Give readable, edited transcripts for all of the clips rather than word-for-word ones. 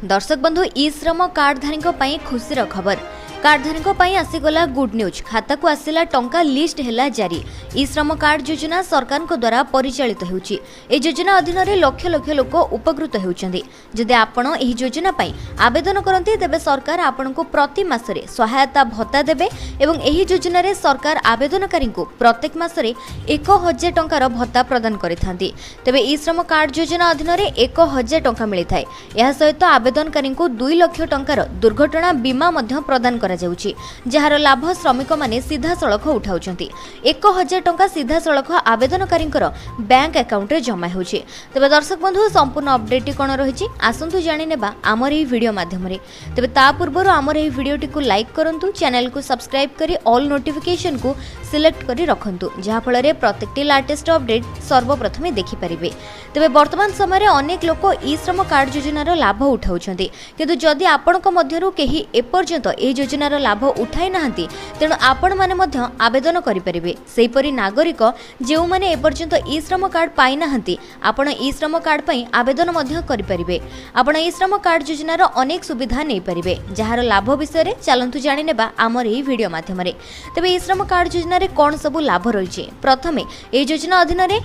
दर्शक बंधु ई श्रम कार्डधारी खुशीर खबर कार्डधारी आसीगला गुड न्यूज खाता को आसला टंका लिस्ट है जारी। ई श्रम कार्ड योजना सरकार द्वारा परिचालित होउची। ए योजना अधीन लक्ष लक्ष लोक उपकृत होउचंदी। जदि आपण एही योजना पाई आवेदन करंती तेबे सरकार आपण को प्रति मासरे सहायता भत्ता देबे एवं एही योजना रे सरकार आवेदनकारी को प्रत्येक मासरे 1000 टंकार भत्ता प्रदान करिथांती। तेबे ई श्रम कार्ड योजना अधीन 1000 टंका मिलिथाय। एहा सहित आवेदनकारी को 2 लाख टंकार दुर्घटना बीमा मध्य प्रदान करा जाउची, जहार लाभ श्रमिक माने सीधा सड़क उठाउचंती। 1000 टंका सीधा सड़क आवेदनकारी बैंक अकाउंट रे जमा होउची। तबे दर्शक बंधु संपूर्ण अपडेट कोन रहिची आसंतु जानि नेबा हमर एही वीडियो माध्यम रे। तबे ता पूर्वरो हमर एही वीडियोटी को लाइक करंतु, चैनल को सब्सक्राइब करी ऑल नोटिफिकेशन को सिलेक्ट करी रखंतु, जहा फल रे प्रत्येकटी लेटेस्ट अपडेट सर्वप्रथमे देखि परिबे। तबे वर्तमान समय रे अनेक लोक ई श्रम कार्ड योजनार लाभ उठाउछंती, किंतु जदि आपनक मध्यरु केही एपर्यंत ए योजनार लाभ उठाई नाहंती तेणु आपण माने मध्य आवेदन करि परिबे। सेहीपरि नागरिक जेउ माने एपर्यंत ई श्रम कार्ड पाई नाहंती आपण ई श्रम कार्ड पई आवेदन मध्य करि परिबे। आपण ई श्रम कार्ड योजनार अनेक सुविधा नै परिबे, जहार लाभ विषय रे चलंतु जानि नेबा हमर एही वीडियो माध्यम रे। तबे ई श्रम कार्ड योजना रे कोन सब लाभ रहिছে। प्रथमे ए योजना अधीन रे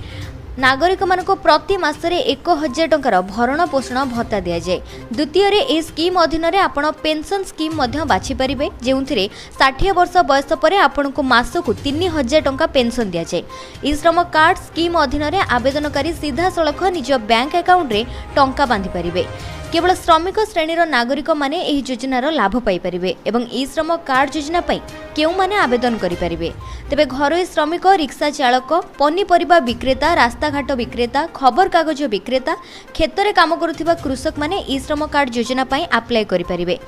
नागरिक मान को प्रति मासरे 1000 टंकार भरण पोषण भत्ता दिया जाए। द्वितीय रे ए स्कीम अधीन रे आपण पेंशन स्कीम मध्य बाछि परिबे, जेउथिरे 60 वर्ष बयस परे आपण को मास को 3000 टंका पेंशन दिया जाए। ई श्रम कार्ड स्कीम अधीन रे आवेदनकारी सीधा सड़क निज बैंक अकाउंट रे टंका बांधि परिबे। केवल श्रमिक श्रेणीर नागरिक माने एही योजनार लाभ पाई परिबे एवं ई श्रम कार्ड योजना पई केउ माने आवेदन करि परिबे। तेबे घरोई श्रमिक, रिक्शा चालक, पनीपरिबा विक्रेता, रास्ताघाट विक्रेता, खबर कागज विक्रेता, क्षेत्र काम करुथिबा कृषक माने ई श्रम कार्ड योजना पई अप्लाई करि परिबे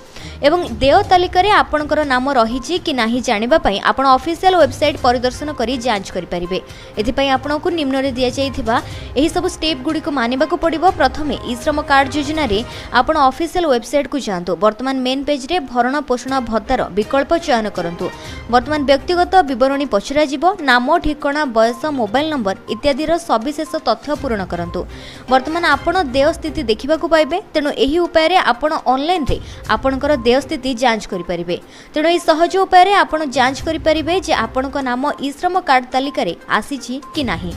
एवं देय तालिका रे आपनकर नाम रहिछि कि नाही जानिबा पई आपण ऑफिशियल वेबसाइट परिदर्शन करी जांच करि परिबे। एथि पई आपनको निम्न रे दिया जाइथिबा एही सब स्टेप गुडी को मानिबा को पड़िबो। प्रथमे ई श्रम कार्ड योजना रे आपण ऑफिशियल वेबसाइट को जांतु। वर्तमान मेन पेज रे भरण पोषण भत्तार विकल्प चयन करंतु। वर्तमान व्यक्तिगत विवरणी पचरा जीवो, नाम, ठिकाना, बयस, मोबाइल नंबर इत्यादि सविशेष तथ्य पूर्ण करंतु। वर्तमान आपण देय स्थिति देखिबा को पाइबे, तेणु एही उपाय रे आपण ऑनलाइन रे आपणकर देय स्थिति जांच करि परिबे। तेणु एही सहज उपाय रे आपण जांच करि परिबे जे आपणक नाम ई श्रम कार्ड तालिका रे आसीछि कि नाही।